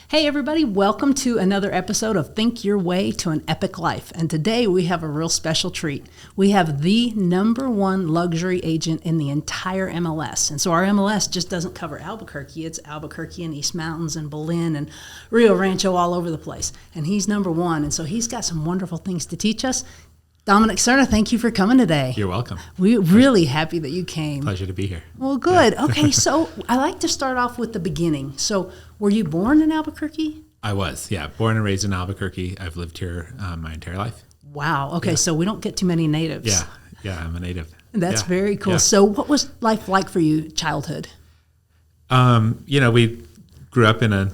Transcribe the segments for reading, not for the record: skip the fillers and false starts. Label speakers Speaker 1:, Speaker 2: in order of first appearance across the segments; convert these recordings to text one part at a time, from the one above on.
Speaker 1: Hey everybody, welcome to another episode of Think Your Way to an Epic Life. And today we have a real special treat. We have the #1 luxury agent in the entire MLS. And so our MLS just doesn't cover Albuquerque. It's Albuquerque and East Mountains and Belen and Rio Rancho all over the place. And he's #1. And so he's got some wonderful things to teach us. Dominic, Serna, thank you for coming today.
Speaker 2: You're welcome.
Speaker 1: We're really happy that you came.
Speaker 2: Pleasure to be here.
Speaker 1: Well, good.
Speaker 2: Yeah.
Speaker 1: Okay, so I like to start off with the beginning. So were you born in Albuquerque?
Speaker 2: I was, yeah. Born and raised in Albuquerque. I've lived here my entire life.
Speaker 1: Wow. Okay,
Speaker 2: Yeah.
Speaker 1: So we don't get too many natives.
Speaker 2: Yeah, I'm a native.
Speaker 1: That's
Speaker 2: Yeah.
Speaker 1: very cool.
Speaker 2: Yeah.
Speaker 1: So what was life like for you, childhood?
Speaker 2: We grew up in a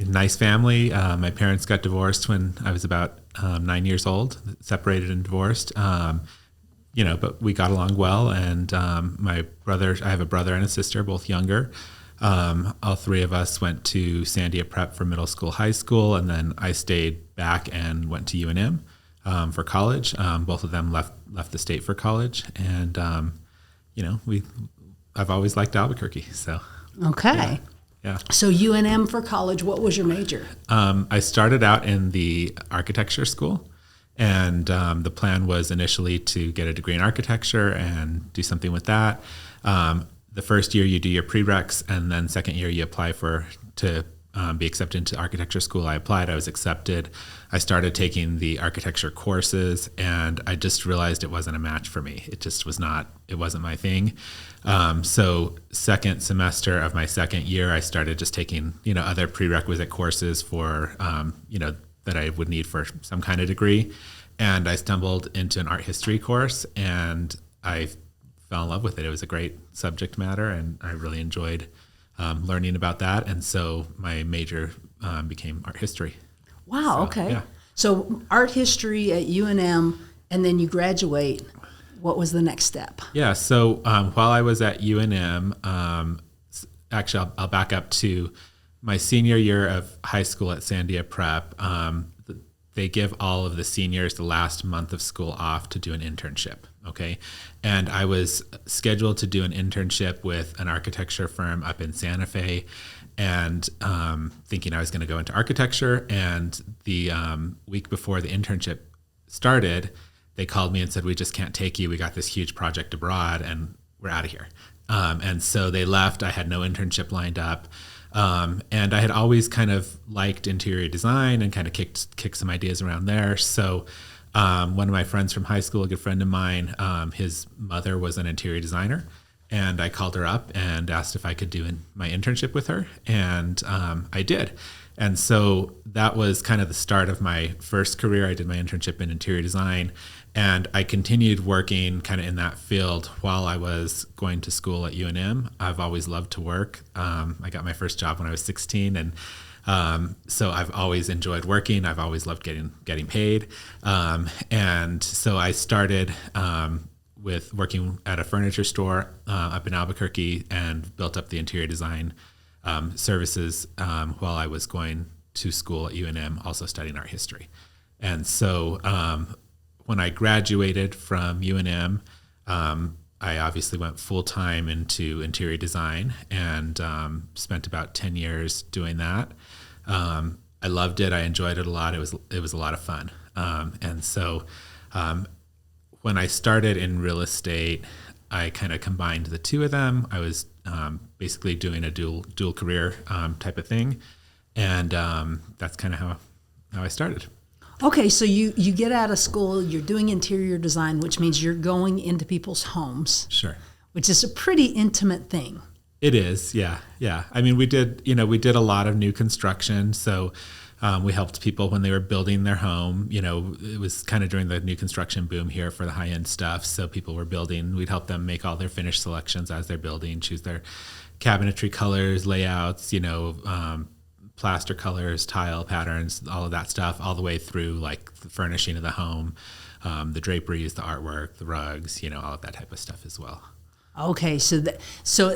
Speaker 2: nice family. My parents got divorced when I was about 9 years old, separated and divorced. But we got along well. And I have a brother and a sister, both younger. All three of us went to Sandia Prep for middle school, high school, and then I stayed back and went to UNM for college. Both of them left the state for college. And, I've always liked Albuquerque. So,
Speaker 1: Okay.
Speaker 2: yeah.
Speaker 1: So UNM for college, what was your major?
Speaker 2: I started out in the architecture school, and the plan was initially to get a degree in architecture and do something with that. The first year you do your prereqs, and then second year you apply to be accepted into architecture school. I applied, I was accepted. I started taking the architecture courses, and I just realized it wasn't a match for me. It wasn't my thing. So second semester of my second year, I started just taking, other prerequisite courses for, that I would need for some kind of degree. And I stumbled into an art history course, and I fell in love with it. It was a great subject matter, and I really enjoyed learning about that. And so my major became art history.
Speaker 1: Wow,
Speaker 2: So,
Speaker 1: okay.
Speaker 2: yeah.
Speaker 1: So art history at UNM, and then you graduate. What was the next step?
Speaker 2: Yeah. So while I was at UNM, actually, I'll back up to my senior year of high school at Sandia Prep. They give all of the seniors the last month of school off to do an internship. Okay. And I was scheduled to do an internship with an architecture firm up in Santa Fe, and thinking I was going to go into architecture. And the week before the internship started, they called me and said, "We just can't take you. We got this huge project abroad and we're out of here." And so they left. I had no internship lined up. And I had always kind of liked interior design and kind of kicked some ideas around there. So one of my friends from high school, a good friend of mine, his mother was an interior designer. And I called her up and asked if I could do my internship with her. And I did. And so that was kind of the start of my first career. I did my internship in interior design, and I continued working kind of in that field while I was going to school at UNM. I've always loved to work. I got my first job when I was 16, and so I've always enjoyed working. I've always loved getting paid. And so I started with working at a furniture store up in Albuquerque and built up the interior design services while I was going to school at UNM, also studying art history. And so when I graduated from UNM, I obviously went full-time into interior design and spent about 10 years doing that. I loved it. I enjoyed it a lot. It was a lot of fun. And so when I started in real estate, I kind of combined the two of them. I was basically doing a dual career type of thing. And that's kind of how I started.
Speaker 1: Okay, so you get out of school, you're doing interior design, which means you're going into people's homes.
Speaker 2: Sure.
Speaker 1: Which is a pretty intimate thing.
Speaker 2: It is, yeah. I mean, we did a lot of new construction. So we helped people when they were building their home. It was kind of during the new construction boom here for the high-end stuff. So people were building. We'd help them make all their finish selections as they're building, choose their cabinetry colors, layouts, plaster colors, tile patterns, all of that stuff, all the way through like the furnishing of the home, the draperies, the artwork, the rugs, all of that type of stuff as well.
Speaker 1: Okay, so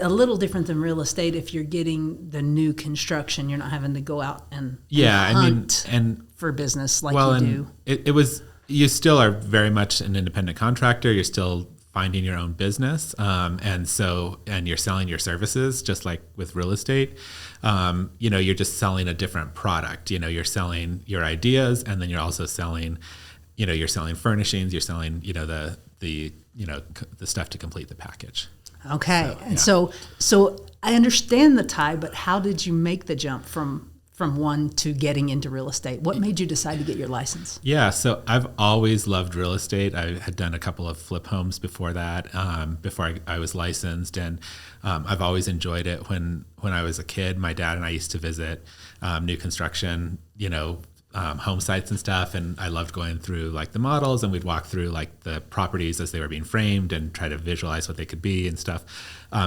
Speaker 1: a little different than real estate. If you're getting the new construction, you're not having to go out and hunt for business like you do.
Speaker 2: It was, you still are very much an independent contractor. You're still finding your own business. And you're selling your services, just like with real estate. You're just selling a different product. You're selling your ideas, and then you're also selling, you're selling furnishings, you're selling, the stuff to complete the package.
Speaker 1: Okay. So I understand the tie, but how did you make the jump from one to getting into real estate? What made you decide to get your license?
Speaker 2: Yeah, so I've always loved real estate. I had done a couple of flip homes before that, before I was licensed, and I've always enjoyed it. When I was a kid, my dad and I used to visit new construction, home sites and stuff, and I loved going through like the models, and we'd walk through like the properties as they were being framed and try to visualize what they could be and stuff.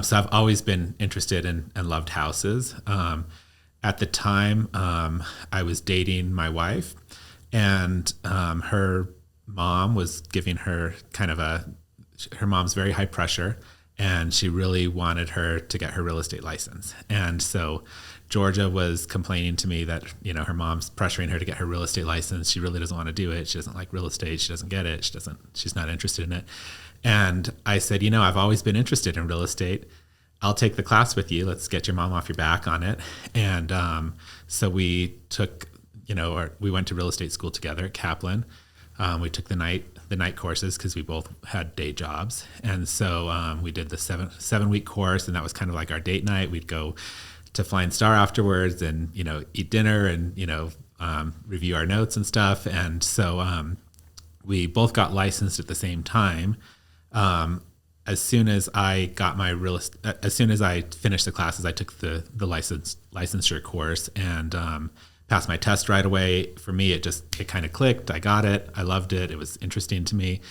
Speaker 2: So I've always been interested in and loved houses. At the time, I was dating my wife, and her mom was giving her her mom's very high pressure, and she really wanted her to get her real estate license. And so Georgia was complaining to me that, her mom's pressuring her to get her real estate license. She really doesn't want to do it. She doesn't like real estate. She doesn't get it. She's not interested in it. And I said, I've always been interested in real estate. I'll take the class with you. Let's get your mom off your back on it. And so we took, we went to real estate school together at Kaplan. We took the night courses because we both had day jobs. And so we did the 7-week course, and that was kind of like our date night. We'd go to Flying Star afterwards and, eat dinner and, review our notes and stuff. And so we both got licensed at the same time. As soon as I finished the classes, I took the licensure course and passed my test right away. For me, it kind of clicked. I got it. I loved it. It was interesting to me.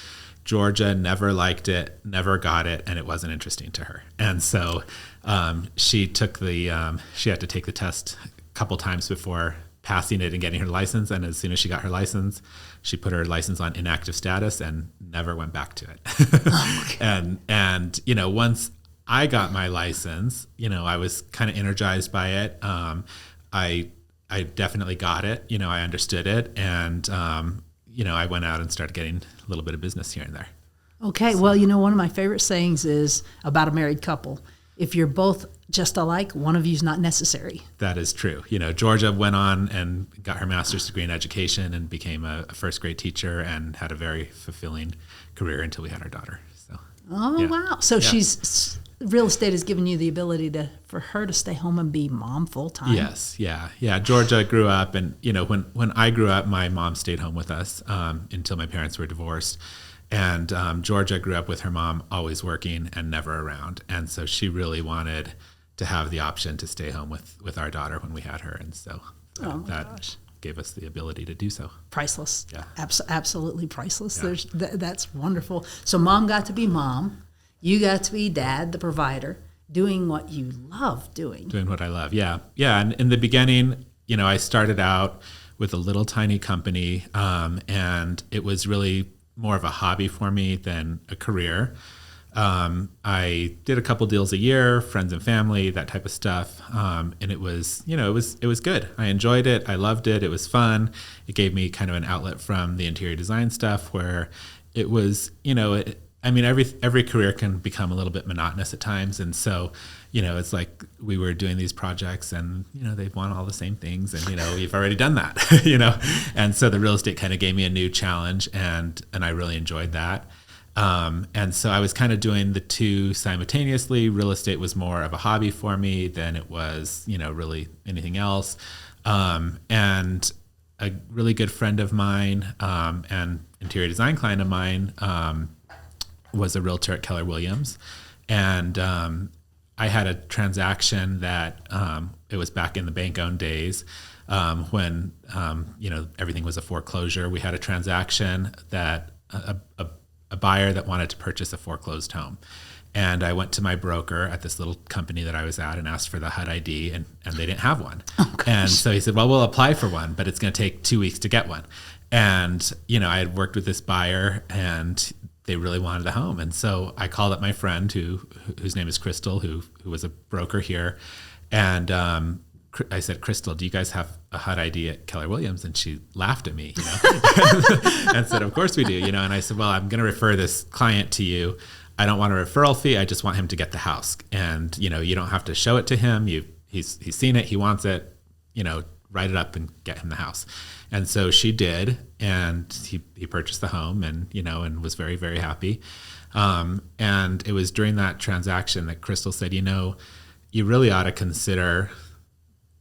Speaker 2: Georgia never liked it, never got it, and it wasn't interesting to her. And so she had to take the test a couple times before passing it and getting her license. And as soon as she got her license, she put her license on inactive status and never went back to it. Okay. And once I got my license, I was kind of energized by it. I definitely got it. I understood it. And, I went out and started getting a little bit of business here and there.
Speaker 1: Okay. So, well, one of my favorite sayings is about a married couple. If you're both just alike, one of you's not necessary.
Speaker 2: That is true. Georgia went on and got her master's degree in education and became a first grade teacher and had a very fulfilling career until we had our daughter. So.
Speaker 1: Oh, yeah. Wow. So she's real estate has given you the ability for her to stay home and be mom full time.
Speaker 2: Yes. Yeah. Georgia grew up, and, when I grew up, my mom stayed home with us until my parents were divorced. And Georgia grew up with her mom always working and never around. And so she really wanted to have the option to stay home with our daughter when we had her. And so that gave us the ability to do so.
Speaker 1: Priceless.
Speaker 2: Yeah.
Speaker 1: Absolutely priceless.
Speaker 2: Yeah.
Speaker 1: That's wonderful. So mom got to be mom. You got to be dad, the provider, doing what you love doing.
Speaker 2: Doing what I love. Yeah. Yeah. And in the beginning, I started out with a little tiny company, and it was really more of a hobby for me than a career. I did a couple deals a year, friends and family, that type of stuff. And it was good. I enjoyed it. I loved it. It was fun. It gave me kind of an outlet from the interior design stuff where it was, every career can become a little bit monotonous at times. And so, it's like we were doing these projects and, they want all the same things and, we've already done that, and so the real estate kind of gave me a new challenge and I really enjoyed that. And so I was kind of doing the two simultaneously. Real estate was more of a hobby for me than it was, really anything else. And a really good friend of mine, and interior design client of mine, was a realtor at Keller Williams. And I had a transaction that it was back in the bank-owned days when everything was a foreclosure. We had a transaction that a buyer that wanted to purchase a foreclosed home. And I went to my broker at this little company that I was at and asked for the HUD ID, and they didn't have one.
Speaker 1: Oh,
Speaker 2: and so he said, well, we'll apply for one, but it's going to take 2 weeks to get one. And, I had worked with this buyer and they really wanted the home. And so I called up my friend whose name is Crystal, who was a broker here. And I said, Crystal, do you guys have a HUD ID at Keller Williams? And she laughed at me, and said, of course we do, and I said, well, I'm going to refer this client to you. I don't want a referral fee. I just want him to get the house. And, you know, you don't have to show it to him. He's seen it. He wants it, you know, write it up and get him the house. And so she did, and he purchased the home, and, you know, and was very, very happy. And it was during that transaction that Crystal said, you know, you really ought to consider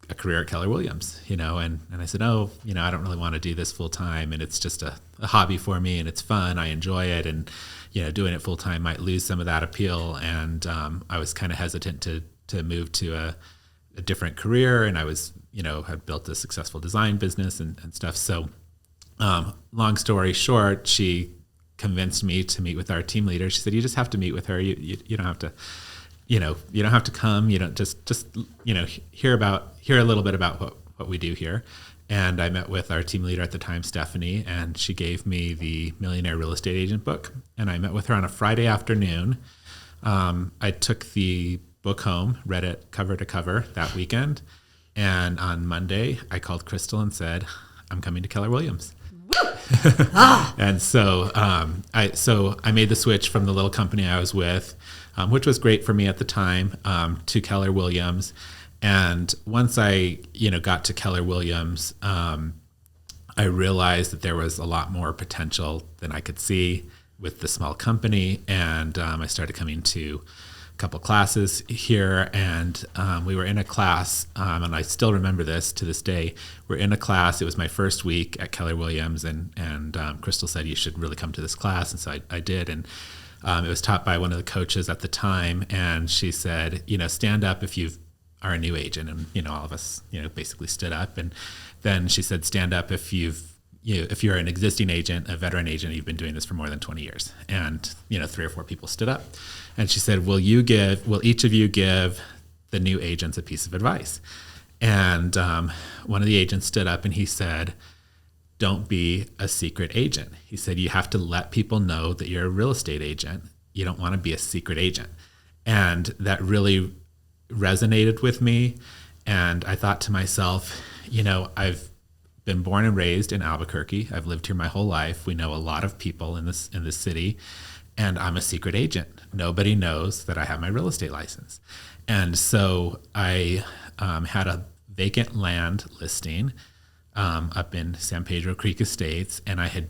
Speaker 2: a career at Keller Williams, you know, and I said, oh, you know, I don't really want to do this full time, and it's just a hobby for me, and it's fun. I enjoy it. And, you know, doing it full time might lose some of that appeal. And I was kind of hesitant to move to a different career. And I was, you know, had built a successful design business and stuff. So long story short, she convinced me to meet with our team leader. She said, you just have to meet with her. You don't have to, you know, you don't have to come. You don't just, you know, hear a little bit about what we do here. And I met with our team leader at the time, Stephanie, and she gave me the Millionaire Real Estate Agent book. And I met with her on a Friday afternoon. I took the book home, read it cover to cover that weekend. And on Monday, I called Crystal and said, I'm coming to Keller Williams. And so I made the switch from the little company I was with, which was great for me at the time, to Keller Williams. And once I, you know, got to Keller Williams, I realized that there was a lot more potential than I could see with the small company. And I started coming to a couple classes here, and we were in a class, and I still remember this to this day. We're in a class. It was my first week at Keller Williams, and Crystal said, you should really come to this class. And so I did. And it was taught by one of the coaches at the time. And she said, you know, stand up if you are a new agent. And, you know, all of us, you know, basically stood up. And then she said, stand up if you're an existing agent, a veteran agent, you've been doing this for more than 20 years. And, you know, 3 or 4 people stood up. And she said, will each of you give the new agents a piece of advice? And one of the agents stood up and he said, don't be a secret agent. He said, you have to let people know that you're a real estate agent. You don't want to be a secret agent. And that really resonated with me. And I thought to myself, you know, I've been born and raised in Albuquerque. I've lived here my whole life. We know a lot of people in this city, and I'm a secret agent. Nobody knows that I have my real estate license. And so I had a vacant land listing up in San Pedro Creek Estates, and I had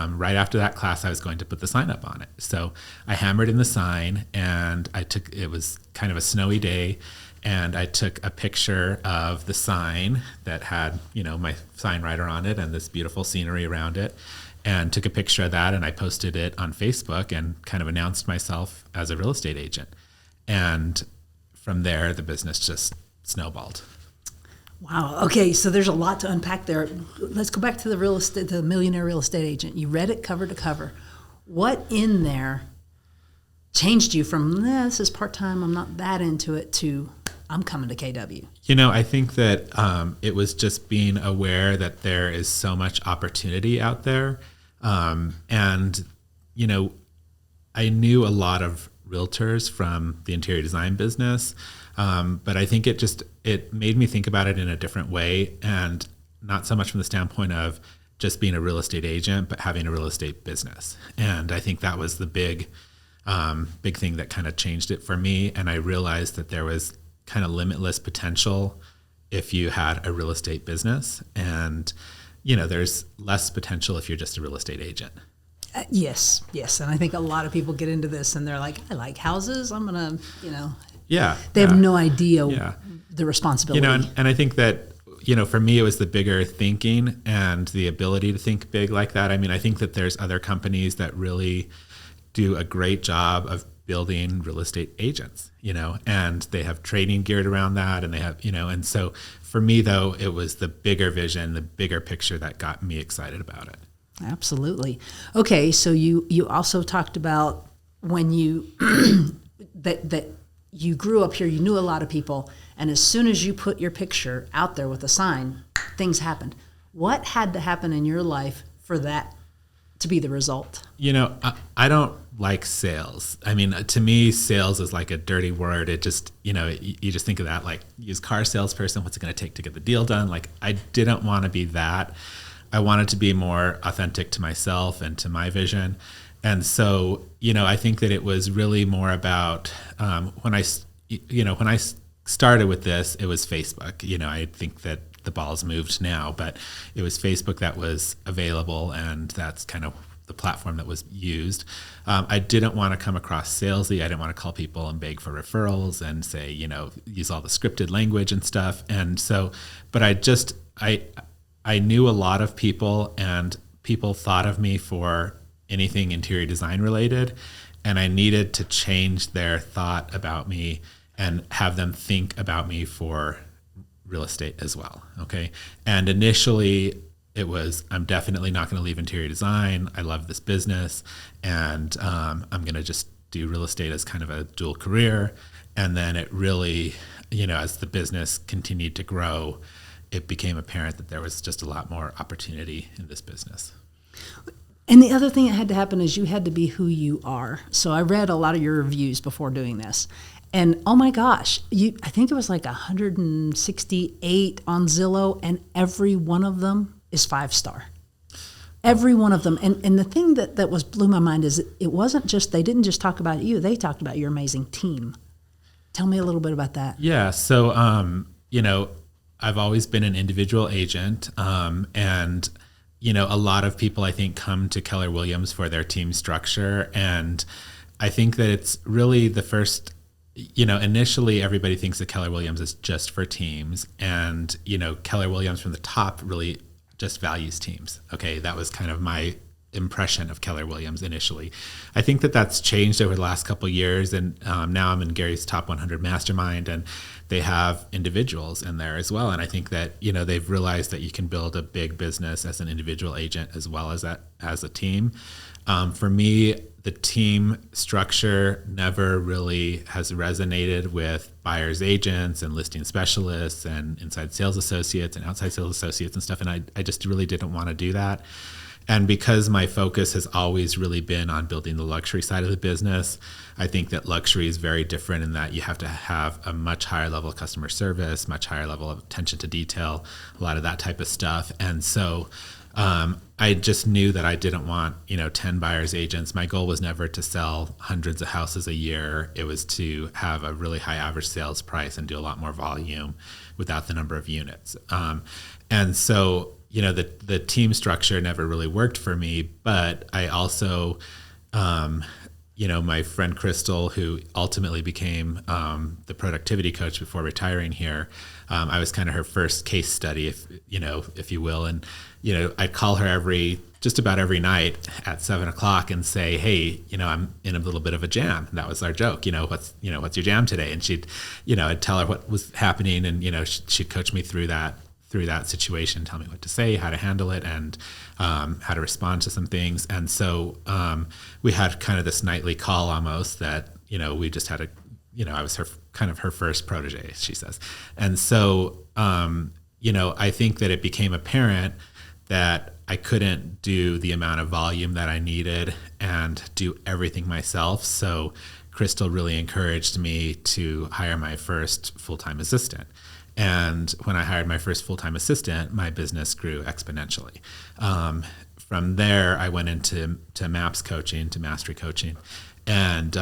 Speaker 2: right after that class, I was going to put the sign up on it. So I hammered in the sign, and it was kind of a snowy day, and I took a picture of the sign that had, you know, my sign writer on it and this beautiful scenery around it, and took a picture of that, and I posted it on Facebook and kind of announced myself as a real estate agent. And from there, the business just snowballed.
Speaker 1: Wow. Okay, so there's a lot to unpack there. Let's go back to the Millionaire Real Estate Agent. You read it cover to cover. What in there changed you from, this is part-time, I'm not that into it, to I'm coming to KW?
Speaker 2: You know, I think that it was just being aware that there is so much opportunity out there. And, you know, I knew a lot of realtors from the interior design business, but I think it made me think about it in a different way, and not so much from the standpoint of just being a real estate agent, but having a real estate business. And I think that was the big thing that kind of changed it for me. And I realized that there was kind of limitless potential if you had a real estate business, and, you know, there's less potential if you're just a real estate agent.
Speaker 1: Yes. And I think a lot of people get into this and they're like, I like houses. I'm going to, you know.
Speaker 2: Yeah.
Speaker 1: They have no idea the responsibility.
Speaker 2: You know, and I think that, you know, for me, it was the bigger thinking and the ability to think big like that. I mean, I think that there's other companies that really do a great job of building real estate agents, you know, and they have training geared around that, and they have, you know, and so for me, though, it was the bigger vision, the bigger picture that got me excited about it.
Speaker 1: Absolutely. Okay, so you also talked about when you that you grew up here, you knew a lot of people, and as soon as you put your picture out there with a sign, things happened. What had to happen in your life for that to be the result? You
Speaker 2: know, I don't like sales. I mean, to me, sales is like a dirty word. It just, you know, you just think of that like used car salesperson. What's it going to take to get the deal done? Like, I didn't want to be that. I wanted to be more authentic to myself and to my vision. And so, I think that it was really more about when I started with this, it was Facebook. I think that the ball's moved now, but it was Facebook that was available, and that's kind of the platform that was used. I didn't want to come across salesy. I didn't want to call people and beg for referrals and say, use all the scripted language and stuff. And so, but I knew a lot of people, and people thought of me for anything interior design related, and I needed to change their thought about me and have them think about me for real estate as well. Okay. And initially it was, I'm definitely not going to leave interior design. I love this business, and I'm going to just do real estate as kind of a dual career. And then it really, as the business continued to grow, it became apparent that there was just a lot more opportunity in this business.
Speaker 1: And the other thing that had to happen is you had to be who you are. So I read a lot of your reviews before doing this. And oh my gosh, I think it was like 168 on Zillow, and every one of them is 5-star. Every one of them. And the thing that blew my mind is it wasn't just, they didn't just talk about you, they talked about your amazing team. Tell me a little bit about that.
Speaker 2: Yeah. So, I've always been an individual agent, and a lot of people, I think, come to Keller Williams for their team structure. And I think that it's really the first, initially everybody thinks that Keller Williams is just for teams. And, Keller Williams from the top really just values teams. Okay. That was kind of my impression of Keller Williams initially. I think that that's changed over the last couple of years. And now I'm in Gary's top 100 mastermind, and they have individuals in there as well. And I think that, they've realized that you can build a big business as an individual agent as well as as a team. For me, the team structure never really has resonated with buyers agents and listing specialists and inside sales associates and outside sales associates and stuff. And I just really didn't want to do that. And because my focus has always really been on building the luxury side of the business, I think that luxury is very different in that you have to have a much higher level of customer service, much higher level of attention to detail, a lot of that type of stuff. And so I just knew that I didn't want, 10 buyers agents. My goal was never to sell hundreds of houses a year. It was to have a really high average sales price and do a lot more volume without the number of units. And so, the team structure never really worked for me, but I also, my friend Crystal, who ultimately became the productivity coach before retiring here, I was kind of her first case study, if you will. And, I'd call her just about every night at 7:00 and say, hey, I'm in a little bit of a jam. And that was our joke, what's your jam today? And I'd tell her what was happening, and, she'd coach me through that situation, tell me what to say, how to handle it, and how to respond to some things. And so we had kind of this nightly call almost that, we just had I was her first protege, she says. And so, I think that it became apparent that I couldn't do the amount of volume that I needed and do everything myself. So Crystal really encouraged me to hire my first full-time assistant. And when I hired my first full-time assistant, my business grew exponentially. From there, I went into MAPS coaching, to mastery coaching, and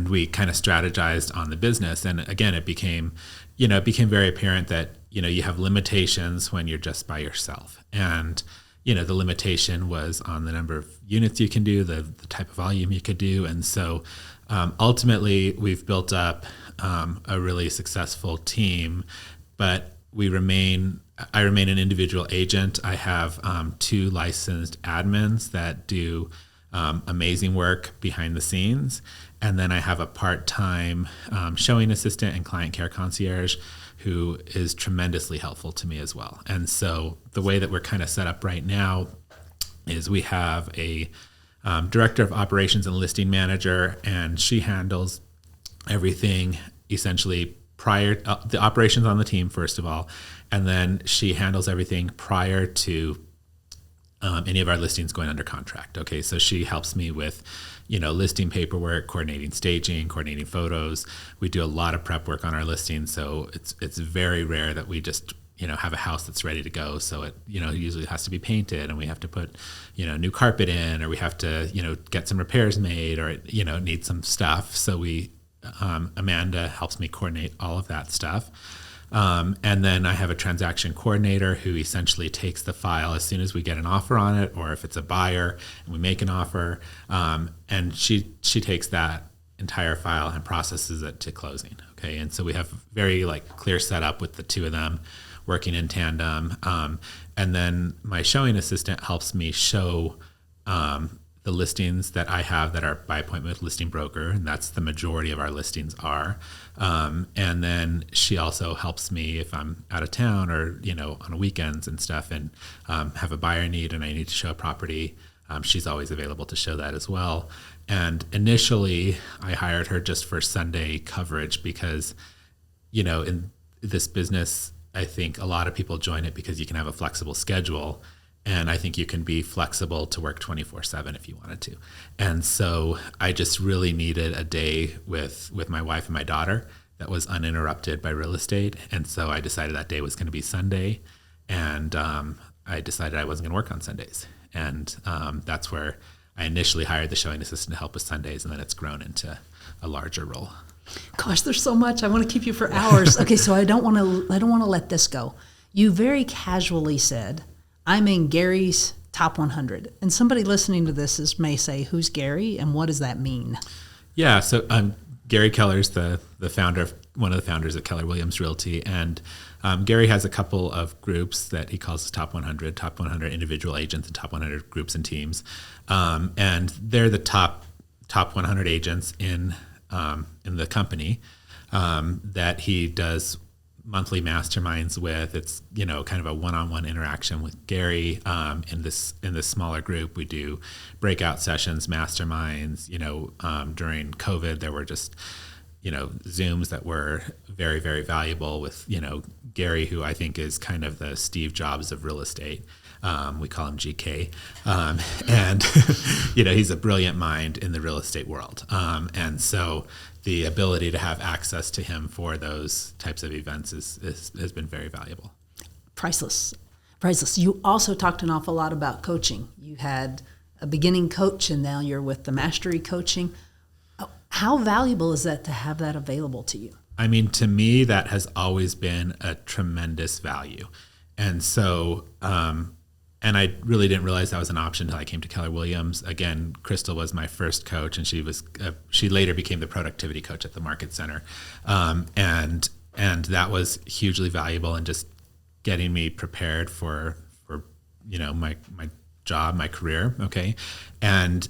Speaker 2: we kind of strategized on the business. And again, it became very apparent that you have limitations when you're just by yourself. And the limitation was on the number of units you can do, the type of volume you could do, and so ultimately we've built up a really successful team, but I remain an individual agent. I have 2 licensed admins that do amazing work behind the scenes. And then I have a part-time showing assistant and client care concierge who is tremendously helpful to me as well. And so the way that we're kind of set up right now is we have a director of operations and listing manager, and she handles everything essentially prior the operations on the team, first of all, and then she handles everything prior to any of our listings going under contract. Okay, so she helps me with listing paperwork, coordinating staging, coordinating photos. We do a lot of prep work on our listings, so it's very rare that we just have a house that's ready to go. So it, usually has to be painted, and we have to put, new carpet in, or we have to, get some repairs made, or it, needs some stuff. So Amanda helps me coordinate all of that stuff. And then I have a transaction coordinator who essentially takes the file as soon as we get an offer on it, or if it's a buyer and we make an offer, and she takes that entire file and processes it to closing. Okay, and so we have very clear setup with the two of them working in tandem. And then my showing assistant helps me show the listings that I have that are by appointment with listing broker, and that's the majority of our listings are. And then she also helps me if I'm out of town or, on weekends and stuff, and have a buyer need and I need to show a property. She's always available to show that as well. And initially I hired her just for Sunday coverage because, in this business, I think a lot of people join it because you can have a flexible schedule. And I think you can be flexible to work 24/7 if you wanted to. And so I just really needed a day with my wife and my daughter that was uninterrupted by real estate. And so I decided that day was going to be Sunday. And I decided I wasn't going to work on Sundays. And that's where I initially hired the showing assistant to help with Sundays. And then it's grown into a larger role.
Speaker 1: Gosh, there's so much. I want to keep you for hours. Okay, so I don't want to let this go. You very casually said, I'm in Gary's top 100. And somebody listening to this may say, who's Gary and what does that mean?
Speaker 2: Yeah, so Gary Keller's the founder, one of the founders of Keller Williams Realty. And Gary has a couple of groups that he calls his top 100 individual agents and top 100 groups and teams. And they're the top 100 agents in the company that he does monthly masterminds with. It's kind of a one-on-one interaction with Gary. In this smaller group, we do breakout sessions, masterminds. During COVID, there were just Zooms that were very, very valuable with Gary, who I think is kind of the Steve Jobs of real estate. We call him GK, and he's a brilliant mind in the real estate world. And so the ability to have access to him for those types of events has been very valuable.
Speaker 1: Priceless. You also talked an awful lot about coaching. You had a beginning coach, and now you're with the mastery coaching. How valuable is that to have that available to you?
Speaker 2: I mean, to me, that has always been a tremendous value. And so, and I really didn't realize that was an option until I came to Keller Williams. Again, Crystal was my first coach, and she later became the productivity coach at the Market Center. And that was hugely valuable in just getting me prepared for my job, my career. Okay. And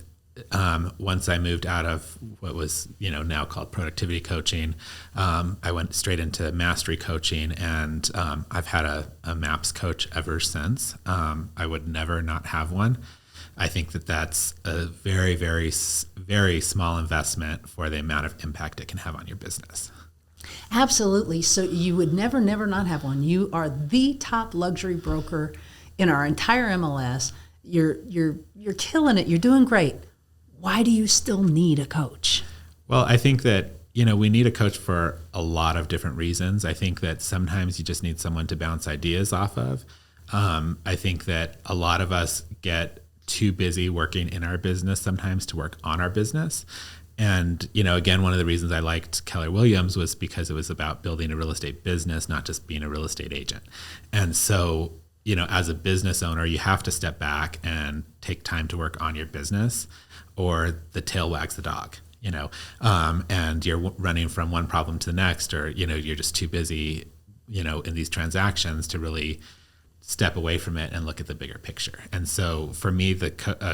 Speaker 2: once I moved out of what was, now called productivity coaching, I went straight into mastery coaching, and I've had a MAPS coach ever since. I would never not have one. I think that that's a very, very, very small investment for the amount of impact it can have on your business.
Speaker 1: Absolutely. So you would never not have one. You are the top luxury broker in our entire MLS. You're killing it. You're doing great. Why do you still need a coach?
Speaker 2: Well, I think that, we need a coach for a lot of different reasons. I think that sometimes you just need someone to bounce ideas off of. I think that a lot of us get too busy working in our business sometimes to work on our business. And, again, one of the reasons I liked Keller Williams was because it was about building a real estate business, not just being a real estate agent. And so, as a business owner, you have to step back and take time to work on your business, or the tail wags the dog, and you're running from one problem to the next, or, you're just too busy, in these transactions to really step away from it and look at the bigger picture. And so for me, the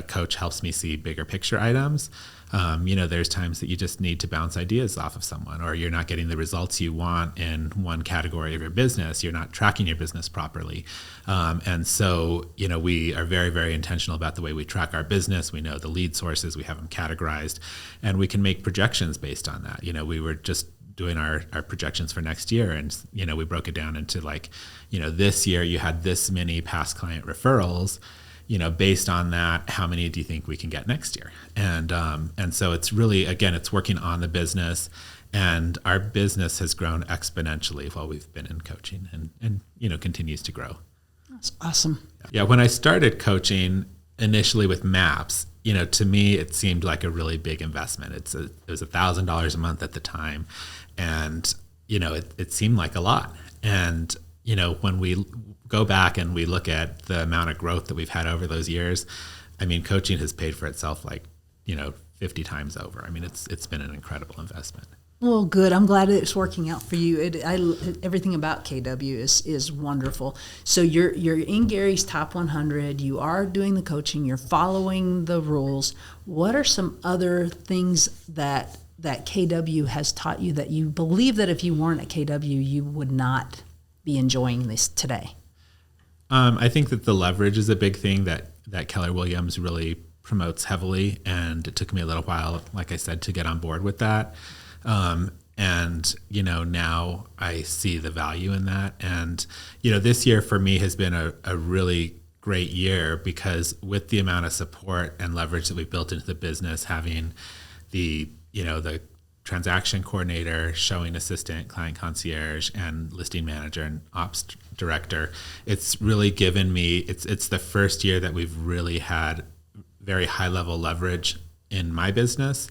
Speaker 2: coach helps me see bigger picture items. There's times that you just need to bounce ideas off of someone, or you're not getting the results you want in one category of your business. You're not tracking your business properly. And so, we are very, very intentional about the way we track our business. We know the lead sources, we have them categorized, and we can make projections based on that. We were just doing our projections for next year, and we broke it down into this year you had this many past client referrals. Based on that, how many do you think we can get next year? And so it's really, again, it's working on the business And our business has grown exponentially while we've been in coaching, and continues to grow.
Speaker 1: That's awesome.
Speaker 2: Yeah, when I started coaching initially with MAPS, to me it seemed like a really big investment. It was $1,000 a month at the time, and it seemed like a lot. And when we go back and we look at the amount of growth that we've had over those years, I mean, coaching has paid for itself 50 times over. I mean, it's been an incredible investment.
Speaker 1: Well, good. I'm glad it's working out for you. Everything about KW is wonderful. So you're in Gary's top 100. You are doing the coaching. You're following the rules. What are some other things that KW has taught you that you believe that if you weren't at KW, you would not be enjoying this today?
Speaker 2: I think that the leverage is a big thing that Keller Williams really promotes heavily, and it took me a little while, like I said, to get on board with that. And now I see the value in that. And, this year for me has been a really great year, because with the amount of support and leverage that we've built into the business, having the transaction coordinator, showing assistant, client concierge, and listing manager and ops director, it's really given me, it's the first year that we've really had very high level leverage in my business.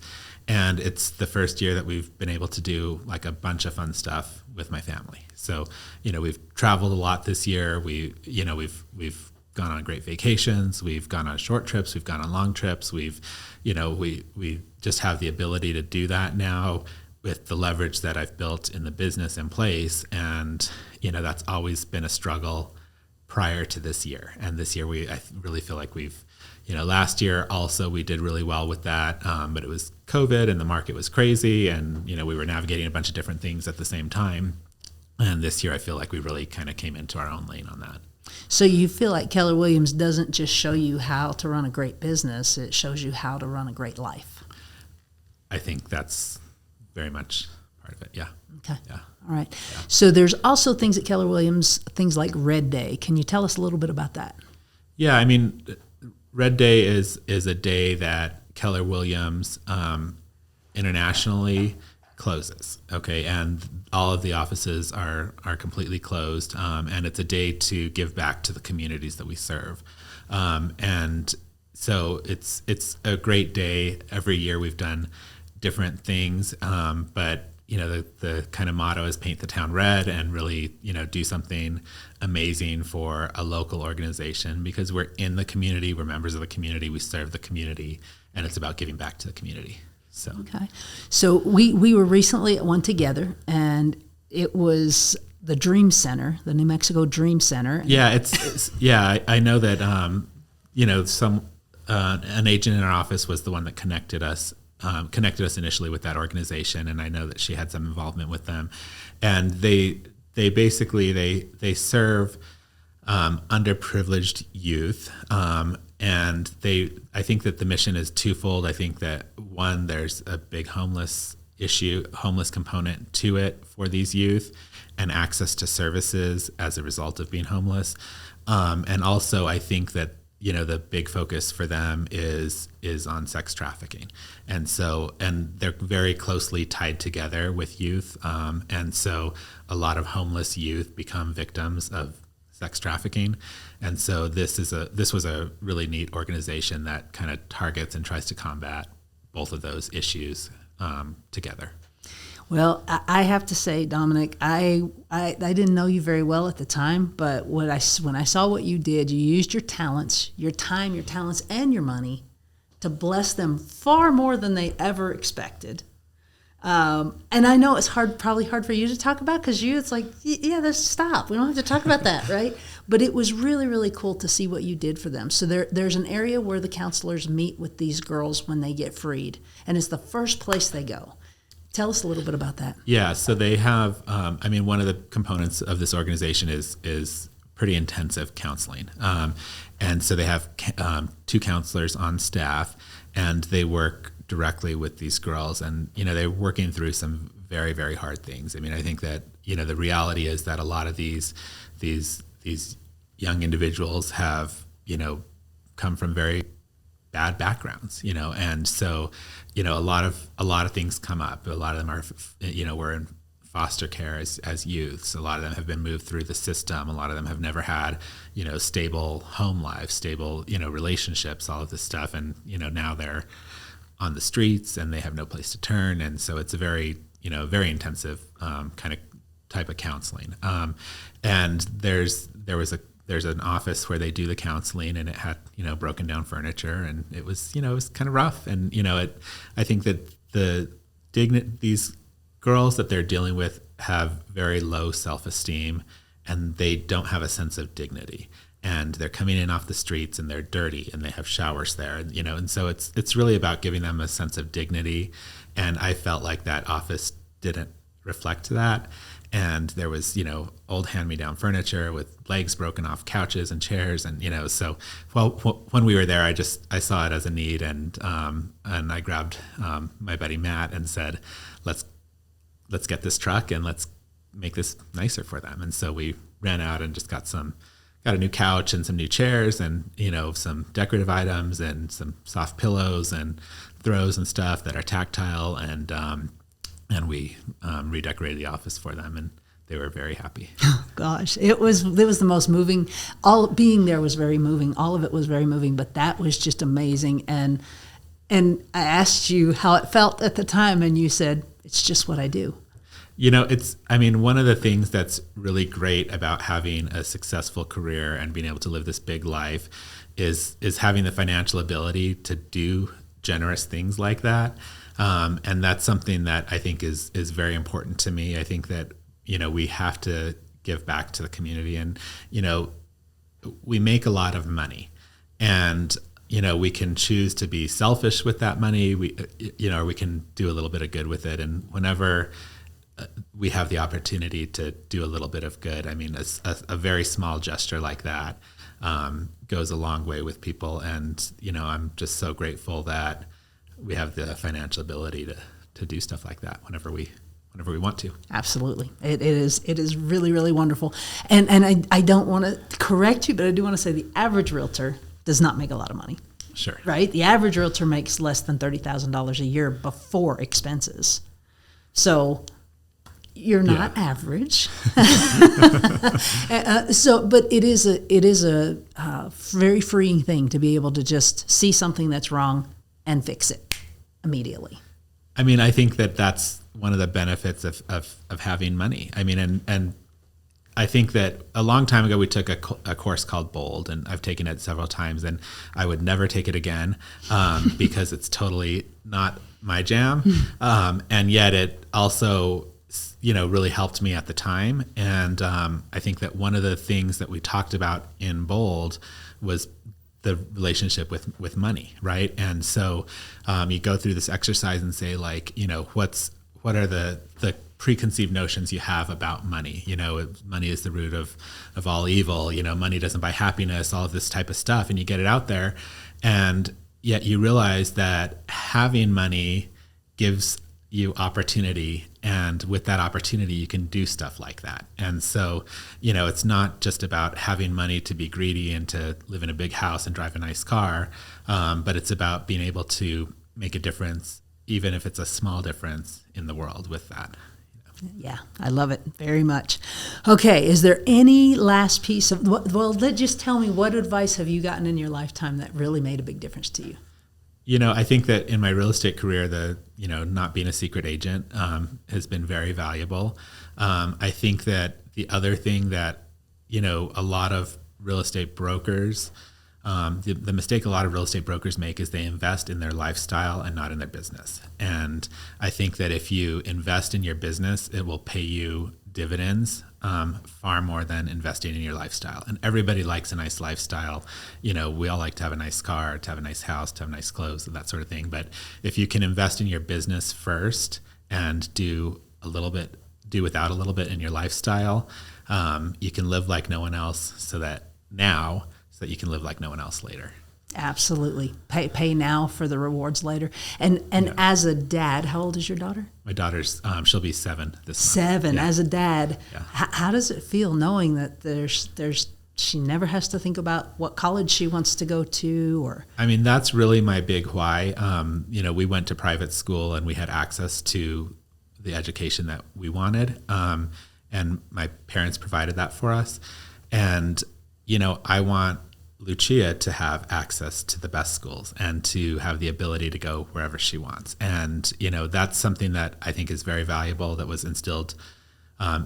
Speaker 2: And it's the first year that we've been able to do like a bunch of fun stuff with my family. So, we've traveled a lot this year. We've gone on great vacations. We've gone on short trips. We've gone on long trips. We just have the ability to do that now with the leverage that I've built in the business in place. And, that's always been a struggle prior to this year. And this year I really feel like we've, last year also we did really well with that, but it was COVID and the market was crazy, and we were navigating a bunch of different things at the same time. And this year I feel like we really kind of came into our own lane on that.
Speaker 1: So you feel like Keller Williams doesn't just show you how to run a great business, it shows you how to run a great life.
Speaker 2: I think that's very much part of it, yeah.
Speaker 1: Okay.
Speaker 2: Yeah.
Speaker 1: All right. Yeah. So there's also things at Keller Williams, things like Red Day. Can you tell us a little bit about that?
Speaker 2: Yeah, I mean, Red Day is a day that Keller Williams internationally closes, okay, and all of the offices are completely closed, and it's a day to give back to the communities that we serve, and so it's a great day. Every year we've done different things, but the kind of motto is paint the town red, and really do something amazing for a local organization, because we're in the community, we're members of the community, we serve the community, and it's about giving back to the community. So
Speaker 1: okay, so we were recently at one together, and it was the Dream Center, the New Mexico Dream Center.
Speaker 2: Yeah, it's I know that an agent in our office was the one that connected us initially with that organization, and I know that she had some involvement with them, and they basically they serve underprivileged youth, and I think that the mission is twofold. I think that one, there's a big homeless component to it for these youth, and access to services as a result of being homeless, and also I think that the big focus for them is on sex trafficking. And they're very closely tied together with youth. And so a lot of homeless youth become victims of sex trafficking. And so this was a really neat organization that kind of targets and tries to combat both of those issues together.
Speaker 1: Well, I have to say, Dominic, I didn't know you very well at the time, but when I saw what you did, you used your talents, your time, your talents, and your money to bless them far more than they ever expected. And I know it's probably hard for you to talk about, because it's like, yeah, let's stop. We don't have to talk about that, right? But it was really, really cool to see what you did for them. So there's an area where the counselors meet with these girls when they get freed, and it's the first place they go. Tell us a little bit about that.
Speaker 2: Yeah, so they have, one of the components of this organization is pretty intensive counseling. And so they have 2 counselors on staff, and they work directly with these girls, and, they're working through some very, very hard things. I mean, I think that, the reality is that a lot of these young individuals have, come from very bad backgrounds, and so, a lot of things come up. A lot of them are, we're in foster care as youths. A lot of them have been moved through the system. A lot of them have never had, stable home lives, stable, relationships, all of this stuff. And, now they're on the streets and they have no place to turn. And so it's a very, very intensive kind of type of counseling. And there's an office where they do the counseling, and it had, broken down furniture, and it was kind of rough. And, I think that these girls that they're dealing with have very low self-esteem, and they don't have a sense of dignity. And they're coming in off the streets, and they're dirty, and they have showers there, and so it's really about giving them a sense of dignity. And I felt like that office didn't reflect that. And there was, old hand-me-down furniture with legs broken off couches and chairs, and so when we were there, I saw it as a need, and I grabbed my buddy Matt and said, let's get this truck and let's make this nicer for them. And so we ran out and just got a new couch and some new chairs, and some decorative items and some soft pillows and throws and stuff that are tactile, and we redecorated the office for them, and they were very happy.
Speaker 1: Oh, gosh, it was the most moving. All being there was very moving. All of it was very moving, but that was just amazing. And I asked you how it felt at the time, and you said, it's just what I do.
Speaker 2: One of the things that's really great about having a successful career and being able to live this big life is having the financial ability to do generous things like that. And that's something that I think is very important to me. I think that, we have to give back to the community, and, we make a lot of money, and, we can choose to be selfish with that money. Or we can do a little bit of good with it. And whenever we have the opportunity to do a little bit of good, a very small gesture like that goes a long way with people. And, I'm just so grateful that we have the financial ability to do stuff like that whenever we want to.
Speaker 1: Absolutely. It is really, really wonderful. And I don't want to correct you, but I do want to say the average realtor does not make a lot of money.
Speaker 2: Sure.
Speaker 1: Right? The average realtor makes less than $30,000 a year before expenses. So you're not average. But it is a very freeing thing to be able to just see something that's wrong and fix it immediately.
Speaker 2: I think that that's one of the benefits of having money. And I think that a long time ago we took a course called Bold, and I've taken it several times, and I would never take it again because it's totally not my jam. And yet it also, really helped me at the time. And I think that one of the things that we talked about in Bold was the relationship with money, right? And so you go through this exercise and say, like, what are the preconceived notions you have about money? Money is the root of all evil. Money doesn't buy happiness, all of this type of stuff. And you get it out there, and yet you realize that having money gives you opportunity, and with that opportunity you can do stuff like that. And so it's not just about having money to be greedy and to live in a big house and drive a nice car, but it's about being able to make a difference, even if it's a small difference in the world with that.
Speaker 1: Yeah, I love it very much. Okay, is there any last piece of, just tell me, what advice have you gotten in your lifetime that really made a big difference to you?
Speaker 2: I think that in my real estate career, not being a secret agent has been very valuable. I think that the other thing that, a lot of real estate brokers, the mistake a lot of real estate brokers make is they invest in their lifestyle and not in their business. And I think that if you invest in your business, it will pay you dividends far more than investing in your lifestyle. And everybody likes a nice lifestyle. We all like to have a nice car, to have a nice house, to have nice clothes, and that sort of thing. But if you can invest in your business first and do without a little bit in your lifestyle, you can live like no one else so that you can live like no one else later.
Speaker 1: Absolutely. Pay now for the rewards later. And as a dad, how old is your daughter?
Speaker 2: My daughter's, she'll be 7 this month.
Speaker 1: 7.
Speaker 2: Yeah.
Speaker 1: As a dad, how does it feel knowing that there's she never has to think about what college she wants to go to? Or
Speaker 2: I mean, that's really my big why. We went to private school and we had access to the education that we wanted. And my parents provided that for us. And, I want Lucia to have access to the best schools and to have the ability to go wherever she wants. And, that's something that I think is very valuable, that was instilled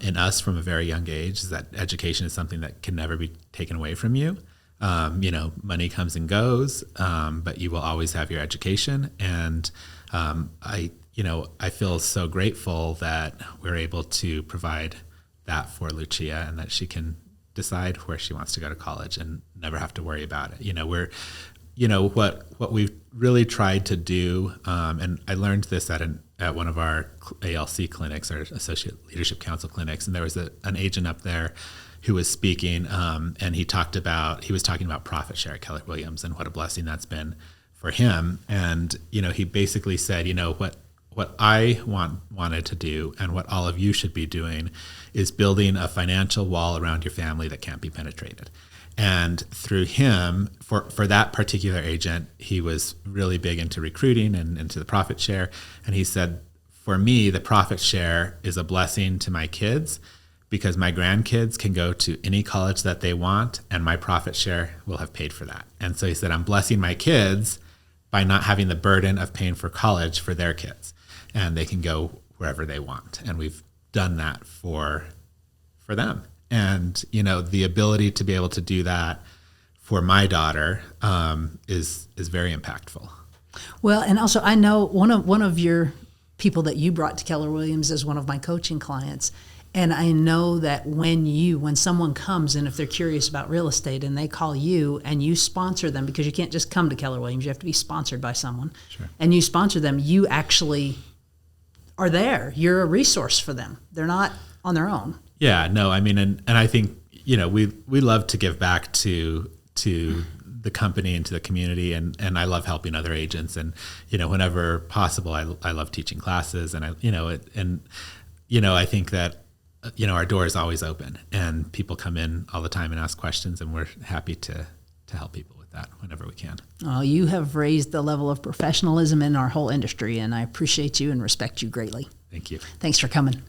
Speaker 2: in us from a very young age, is that education is something that can never be taken away from you. Money comes and goes, but you will always have your education. And I feel so grateful that we're able to provide that for Lucia, and that she can decide where she wants to go to college and never have to worry about it. What we've really tried to do, and I learned this at one of our ALC clinics, our Associate Leadership Council clinics, and there was an agent up there who was speaking, and he was talking about profit share at Keller Williams and what a blessing that's been for him. And he basically said, what I wanted to do, and what all of you should be doing, is building a financial wall around your family that can't be penetrated. And through him, for that particular agent, he was really big into recruiting and into the profit share. And he said, for me, the profit share is a blessing to my kids, because my grandkids can go to any college that they want, and my profit share will have paid for that. And so he said, I'm blessing my kids by not having the burden of paying for college for their kids, and they can go wherever they want. And we've done that for them. And, the ability to be able to do that for my daughter is very impactful.
Speaker 1: Well, and also I know one of your people that you brought to Keller Williams is one of my coaching clients. And I know that when someone comes and if they're curious about real estate and they call you and you sponsor them, because you can't just come to Keller Williams, you have to be sponsored by someone. Sure. And you sponsor them, you actually are there. You're a resource for them. They're not on their own. Yeah, no, I mean, and I think, we love to give back to the company and to the community, and I love helping other agents, and, whenever possible, I love teaching classes, and I think that, our door is always open, and people come in all the time and ask questions, and we're happy to help people with that whenever we can. Oh, you have raised the level of professionalism in our whole industry, and I appreciate you and respect you greatly. Thank you. Thanks for coming.